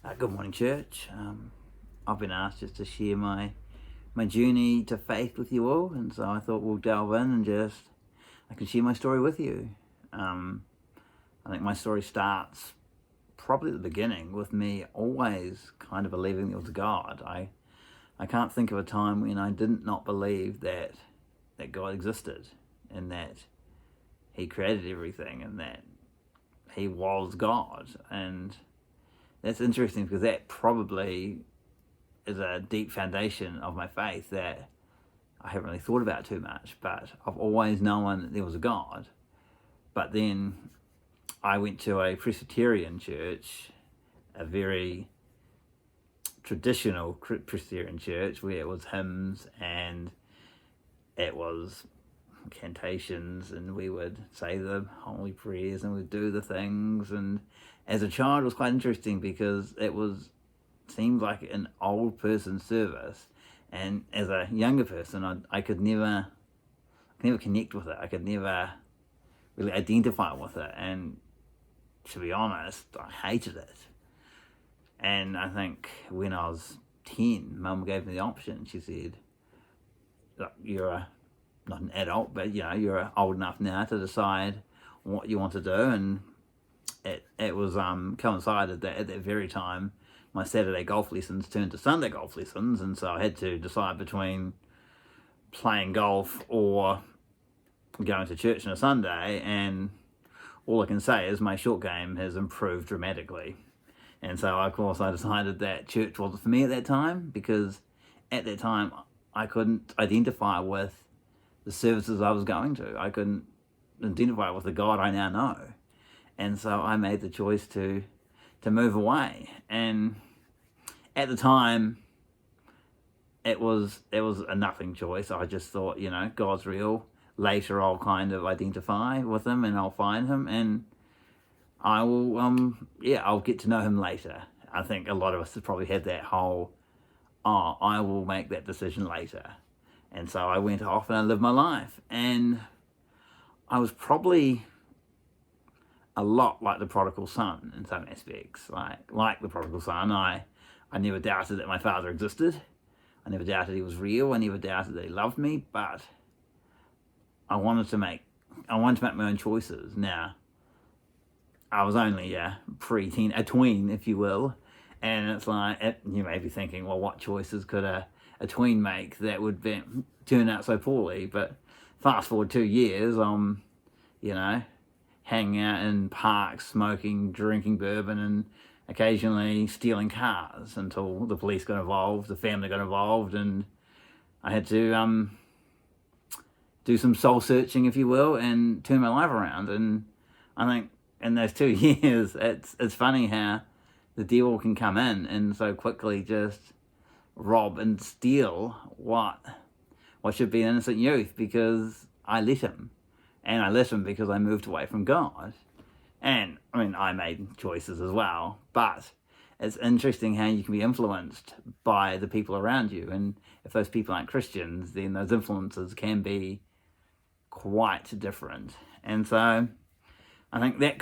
Good morning, church. I've been asked just to share my journey to faith with you all, and so I thought we'll delve in and I can share my story with you. I think my story starts probably at the beginning with me always kind of believing there was a God. I can't think of a time when I did not believe that God existed and that He created everything and that He was God. And that's interesting because that probably is a deep foundation of my faith that I haven't really thought about too much, but I've always known that there was a God. But then I went to a Presbyterian church, a very traditional Presbyterian church where it was hymns and it was cantations and we would say the holy prayers and we'd do the things. And as a child it was quite interesting because seemed like an old person service, and as a younger person I could never connect with it. I could never really identify with it, and to be honest I hated it. And I think when I was 10, Mum gave me the option. She said, look, you're not an adult, but you're old enough now to decide what you want to do. And it was coincided that at that very time my Saturday golf lessons turned to Sunday golf lessons, and so I had to decide between playing golf or going to church on a Sunday. And all I can say is my short game has improved dramatically. And so of course I decided that church wasn't for me at that time, because at that time I couldn't identify with the services I was going to. I couldn't identify with the God I now know. And so I made the choice to move away. And at the time it was a nothing choice. I just thought, God's real. Later I'll kind of identify with him and I'll find him, and I will I'll get to know him later. I think a lot of us have probably had that whole, I will make that decision later. And so I went off and I lived my life, and I was probably a lot like the prodigal son in some aspects. Like the prodigal son, I never doubted that my father existed. I never doubted he was real. I never doubted that he loved me, but I wanted to make my own choices. Now, I was only a tween, if you will, and it's like, you may be thinking, well, what choices could a tween make that would turn out so poorly? But fast forward 2 years, hanging out in parks, smoking, drinking bourbon, and occasionally stealing cars until the police got involved, the family got involved, and I had to do some soul searching, if you will, and turn my life around. And I think in those 2 years, it's funny how the devil can come in and so quickly just rob and steal what should be an innocent youth, because I let him. And I let him because I moved away from God. And I made choices as well, but it's interesting how you can be influenced by the people around you. And if those people aren't Christians, then those influences can be quite different. And so I think that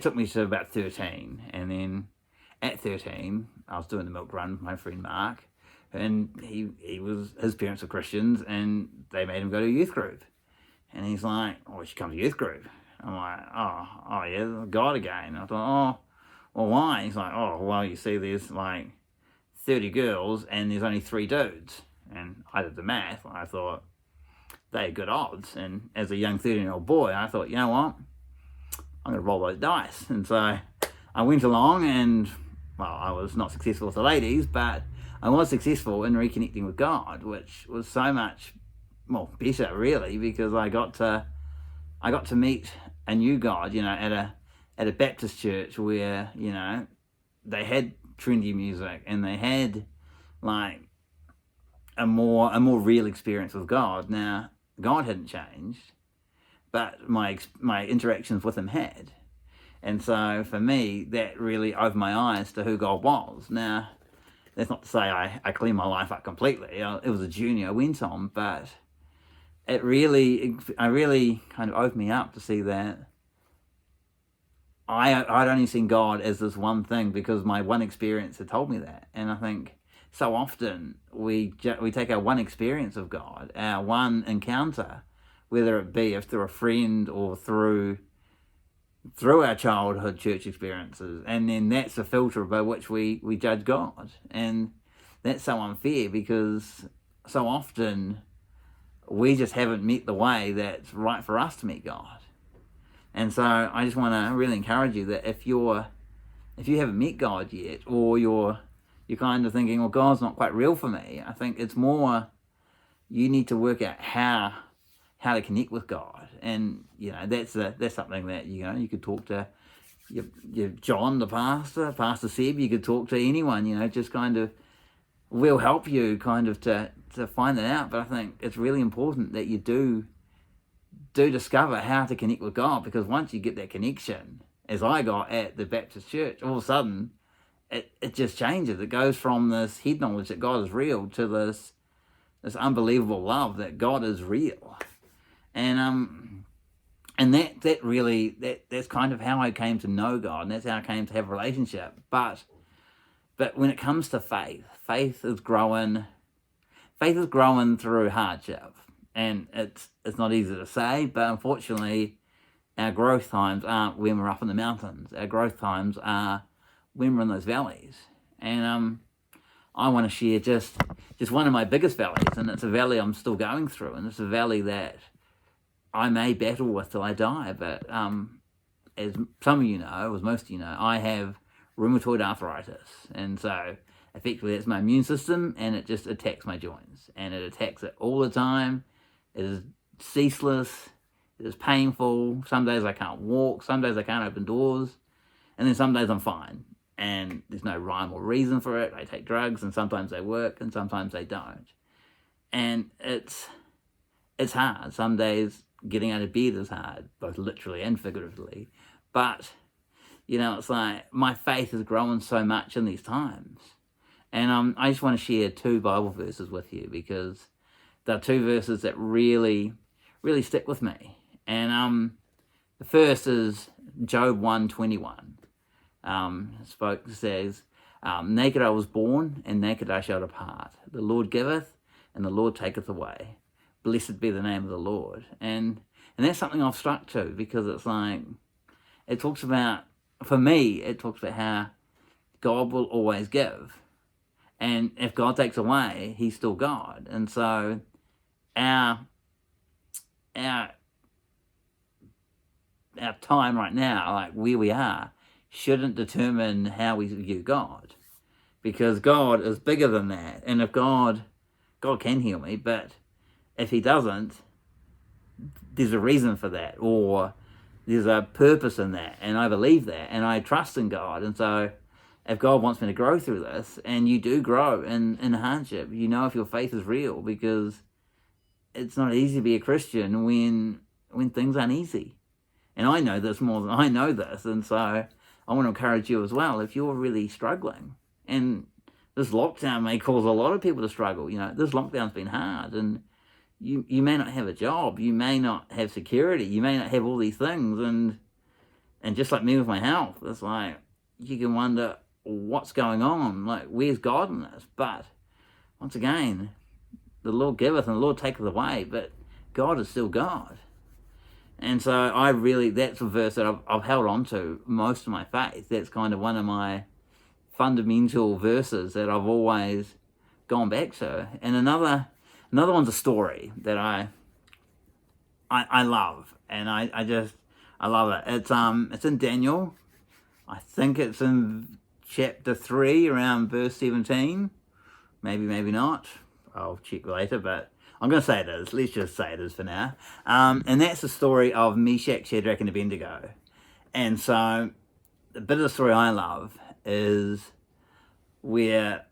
took me to about 13. And then at 13, I was doing the milk run with my friend Mark, and his parents were Christians, and they made him go to a youth group. And he's like, oh, you should come to youth group. I'm like, oh yeah, God again. I thought, oh, well, why? He's like, oh, well, you see, there's like 30 girls and there's only 3 dudes. And I did the math. I thought, they're good odds. And as a young 13-year-old boy, I thought, you know what? I'm going to roll those dice. And so I went along, and, well, I was not successful with the ladies, but I was successful in reconnecting with God, which was so much, better really, because I got to meet a new God, at a Baptist church where, they had trendy music and they had like a more real experience with God. Now, God hadn't changed, but my interactions with him had. And so for me, that really opened my eyes to who God was. Now, that's not to say I cleaned my life up completely. It was a journey I went on, but I really kind of opened me up to see that I'd only seen God as this one thing because my one experience had told me that. And I think so often we take our one experience of God, our one encounter, whether it be if through a friend or through our childhood church experiences, and then that's the filter by which we judge God. And that's so unfair because so often we just haven't met the way that's right for us to meet God. And so I just want to really encourage you that if you haven't met God yet, or you're kind of thinking, well, God's not quite real for me, I think it's more you need to work out how to connect with God. And that's something that you could talk to your John, the Pastor Seb. You could talk to anyone. Just kind of will help you kind of to find that out. But I think it's really important that you do discover how to connect with God, because once you get that connection, as I got at the Baptist church, all of a sudden it just changes. It goes from this head knowledge that God is real to this unbelievable love that God is real. And that's kind of how I came to know God, and that's how I came to have a relationship. But when it comes to faith is growing through hardship. And it's not easy to say, but unfortunately our growth times aren't when we're up in the mountains. Our growth times are when we're in those valleys. And I want to share just one of my biggest valleys, and it's a valley I'm still going through, and it's a valley that I may battle with till I die. But as some of you know, as most of you know, I have rheumatoid arthritis, and so effectively that's my immune system, and it just attacks my joints, and it attacks it all the time. It is ceaseless. It is painful. Some days I can't walk. Some days I can't open doors. And then some days I'm fine. And there's no rhyme or reason for it. I take drugs, and sometimes they work, and sometimes they don't. And it's hard. Some days getting out of bed is hard, both literally and figuratively. But, it's like my faith has grown so much in these times. And I just want to share 2 Bible verses with you, because they're 2 verses that really, really stick with me. And the first is Job 1:21. Says, naked I was born, and naked I shall depart. The Lord giveth, and the Lord taketh away. Blessed be the name of the Lord. And that's something I've struck to, because it's like, it talks about how God will always give. And if God takes away, he's still God. And so our time right now, like where we are, shouldn't determine how we view God, because God is bigger than that. And if God can heal me, but if he doesn't, there's a reason for that, or there's a purpose in that, and I believe that, and I trust in God. And so if God wants me to grow through this, and you do grow in hardship, if your faith is real, because it's not easy to be a Christian when things aren't easy. And I know this more than I know this, and so I want to encourage you as well, if you're really struggling. And this lockdown may cause a lot of people to struggle. This lockdown's been hard, and you may not have a job, you may not have security, you may not have all these things, and just like me with my health, it's like you can wonder what's going on, like where's God in this? But once again, the Lord giveth and the Lord taketh away, but God is still God. And so that's a verse that I've held on to most of my faith. That's kind of one of my fundamental verses that I've always gone back to. And another one's a story that I love, and I love it. It's in Daniel. I think it's in chapter 3, around verse 17. Maybe not. I'll check later, but I'm going to say it is. Let's just say it is for now. And that's the story of Meshach, Shadrach, and Abednego. And so the bit of the story I love is where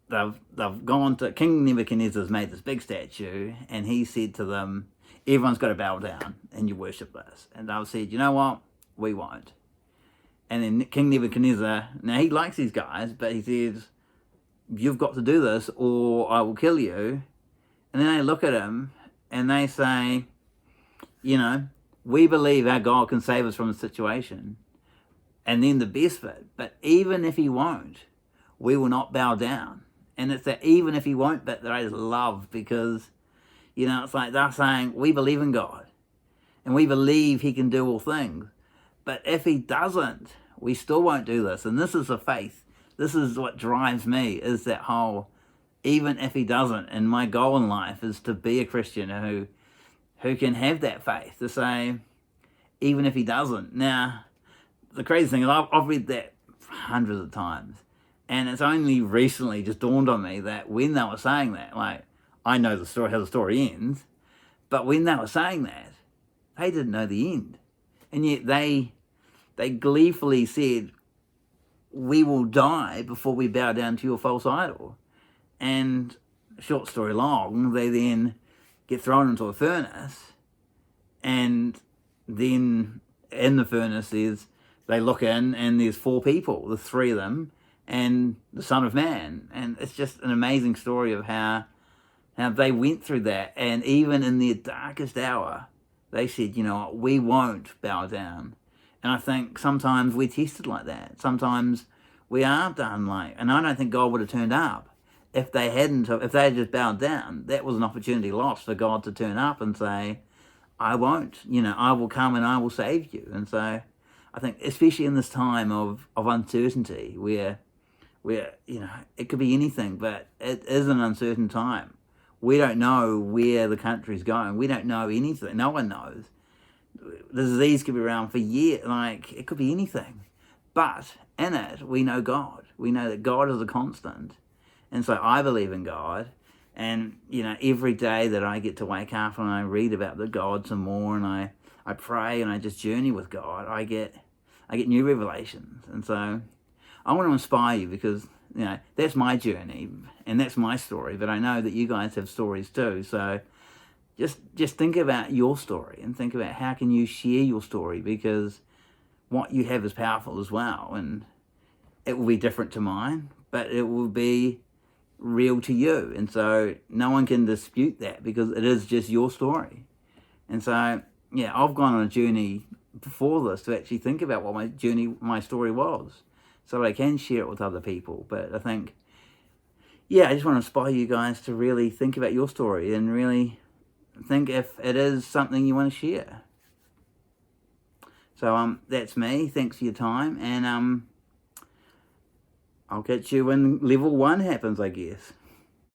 they've gone to, King Nebuchadnezzar's made this big statue, and he said to them, everyone's got to bow down and you worship this. And they've said, you know what? We won't. And then King Nebuchadnezzar, now he likes these guys, but he says, you've got to do this or I will kill you. And then they look at him and they say, we believe our God can save us from the situation, And then the best bit, but even if he won't, we will not bow down. And it's that even if he won't bit that I just love, because, it's like they're saying, we believe in God and we believe he can do all things. But if he doesn't, we still won't do this. And this is the faith. This is what drives me, is that whole, even if he doesn't. And my goal in life is to be a Christian who can have that faith, to say, even if he doesn't. Now, the crazy thing is I've read that hundreds of times. And it's only recently just dawned on me that when they were saying that, like, I know the story, how the story ends, but when they were saying that, they didn't know the end. And yet they gleefully said, we will die before we bow down to your false idol. And short story long, they then get thrown into a furnace, and then in the furnace they look in and there's 4 people, the 3 of them, and the Son of Man. And it's just an amazing story of how they went through that. And even in their darkest hour, they said, we won't bow down. And I think sometimes we're tested like that. Sometimes we are done and I don't think God would have turned up if they had just bowed down. That was an opportunity lost for God to turn up and say, I won't, I will come and I will save you. And so I think, especially in this time of uncertainty, where it could be anything, but it is an uncertain time. We don't know where the country's going. We don't know anything. No one knows. The disease could be around for years. It could be anything. But in it, we know God. We know that God is a constant. And so I believe in God. And, every day that I get to wake up and I read about the God some more, and I pray and I just journey with God, I get new revelations. And so I want to inspire you, because, that's my journey and that's my story. But I know that you guys have stories too. So just think about your story and think about how can you share your story, because what you have is powerful as well. And it will be different to mine, but it will be real to you. And so no one can dispute that, because it is just your story. And so, I've gone on a journey before this to actually think about what my story was, so that I can share it with other people. But I think, I just want to inspire you guys to really think about your story and really think if it is something you want to share. So that's me. Thanks for your time, and I'll catch you when level 1 happens, I guess.